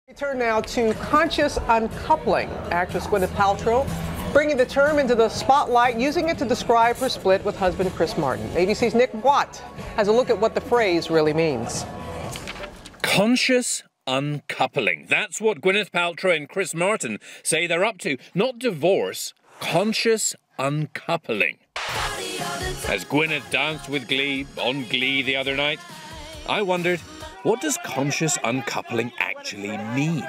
We turn now to conscious uncoupling. Actress Gwyneth Paltrow bringing the term into the spotlight, using it to describe her split with husband Chris Martin. ABC's Nick Watt has a look at what the phrase really means. Conscious uncoupling. That's what Gwyneth Paltrow and Chris Martin say they're up to. Not divorce, conscious uncoupling. As Gwyneth danced with Glee on Glee the other night, I wondered, what does conscious uncoupling actually mean?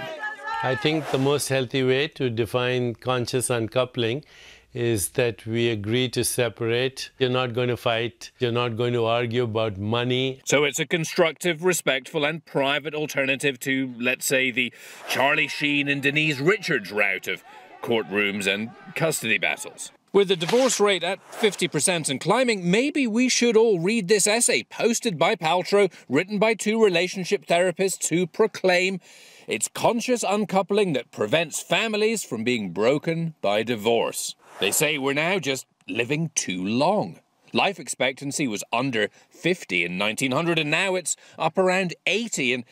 I think the most healthy way to define conscious uncoupling is that we agree to separate. You're not going to fight. You're not going to argue about money. So it's a constructive, respectful and private alternative to, let's say, the Charlie Sheen and Denise Richards route of courtrooms and custody battles. With the divorce rate at 50% and climbing, maybe we should all read this essay posted by Paltrow, written by two relationship therapists who proclaim it's conscious uncoupling that prevents families from being broken by divorce. They say we're now just living too long. Life expectancy was under 50 in 1900 and now it's up around 80, and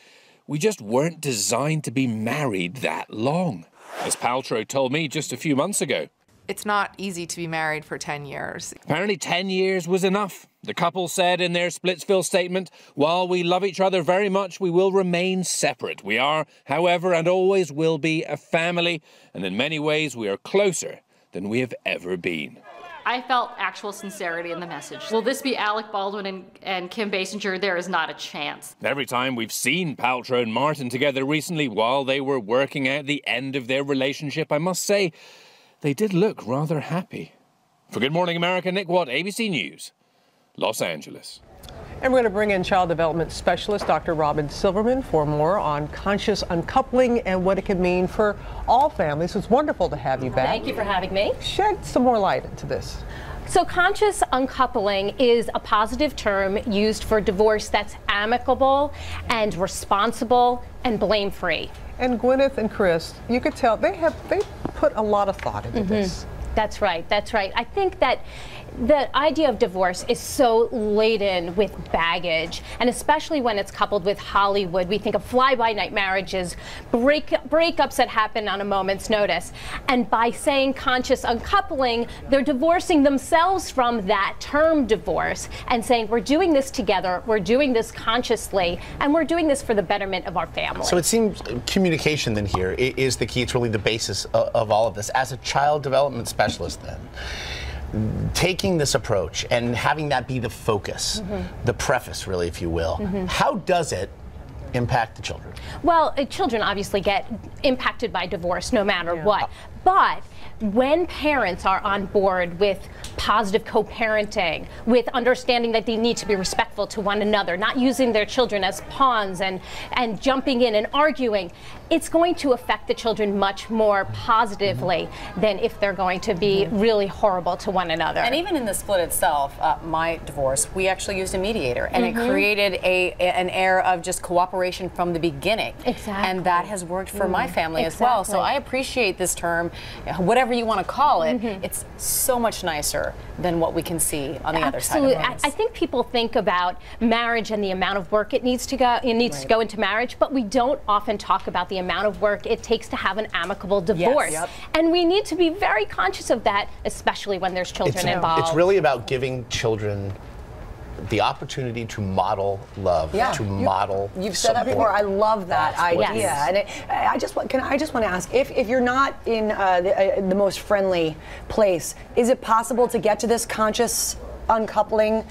we just weren't designed to be married that long, as Paltrow told me just a few months ago. It's not easy to be married for 10 years. Apparently 10 years was enough. The couple said in their Splitsville statement, while we love each other very much, we will remain separate. We are, however, and always will be a family, and in many ways we are closer than we have ever been. I felt actual sincerity in the message. Will this be Alec Baldwin and Kim Basinger? There is not a chance. Every time we've seen Paltrow and Martin together recently while they were working out the end of their relationship, I must say, they did look rather happy. For Good Morning America, Nick Watt, ABC News, Los Angeles. And we're going to bring in child development specialist Dr. Robin Silverman for more on conscious uncoupling and what it can mean for all families. It's wonderful to have you back. Thank you for having me. Shed some more light into this. So conscious uncoupling is a positive term used for divorce that's amicable and responsible and blame-free. And Gwyneth and Chris, you could tell they put a lot of thought into this. That's right, that's right. I think that the idea of divorce is so laden with baggage, and especially when it's coupled with Hollywood. We think of fly-by-night marriages, breakups that happen on a moment's notice. And by saying conscious uncoupling, they're divorcing themselves from that term divorce and saying, we're doing this together, we're doing this consciously, and we're doing this for the betterment of our family. So it seems communication then here is the key. It's really the basis of all of this. As a child development specialist then, taking this approach and having that be the focus, the preface really, if you will, how does it impact the children? Well, children obviously get impacted by divorce no matter what, but when parents are on board with positive co-parenting, with understanding that they need to be respectful to one another, not using their children as pawns and jumping in and arguing, it's going to affect the children much more positively than if they're going to be really horrible to one another. And even in the split itself, my divorce, we actually used a mediator, and it created an air of just cooperation from the beginning. Exactly. And that has worked for my family as well. So I appreciate this term, whatever you want to call it. It's so much nicer than what we can see on the other side of things. I think people think about marriage and the amount of work it needs to go to go into marriage, but we don't often talk about the amount of work it takes to have an amicable divorce. And we need to be very conscious of that, especially when there's children involved. It's really about giving children the opportunity to model love, to model You've said that before. I love that idea. And I just want to ask, if you're not in the most friendly place, is it possible to get to this conscious uncoupling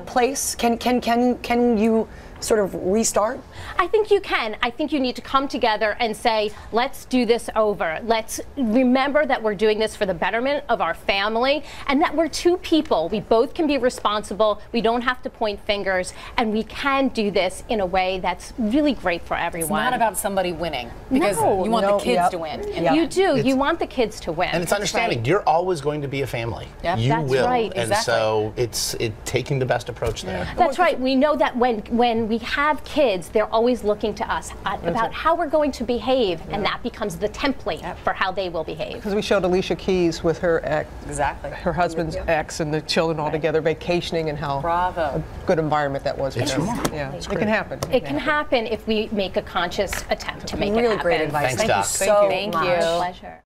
place? Can you sort of restart? I think you can. I think you need to come together and say, let's do this over. Let's remember that we're doing this for the betterment of our family and that we're two people. We both can be responsible. We don't have to point fingers, and we can do this in a way that's really great for everyone. It's not about somebody winning, because you want the kids to win. You do. You want the kids to win. And it's understanding you're always going to be a family. You That's will. right. And so it's taking the best approach there. That's right. We know that when when we have kids, they're always looking to us about how we're going to behave, and that becomes the template for how they will behave. Because we showed Alicia Keys with her ex, her husband's ex, and the children all together vacationing, and how a good environment that was for them. Yeah, it can happen. It can happen if we make a conscious attempt to make it happen. Really great advice. Thanks, Thank Doc. you so much. Thank you. Pleasure.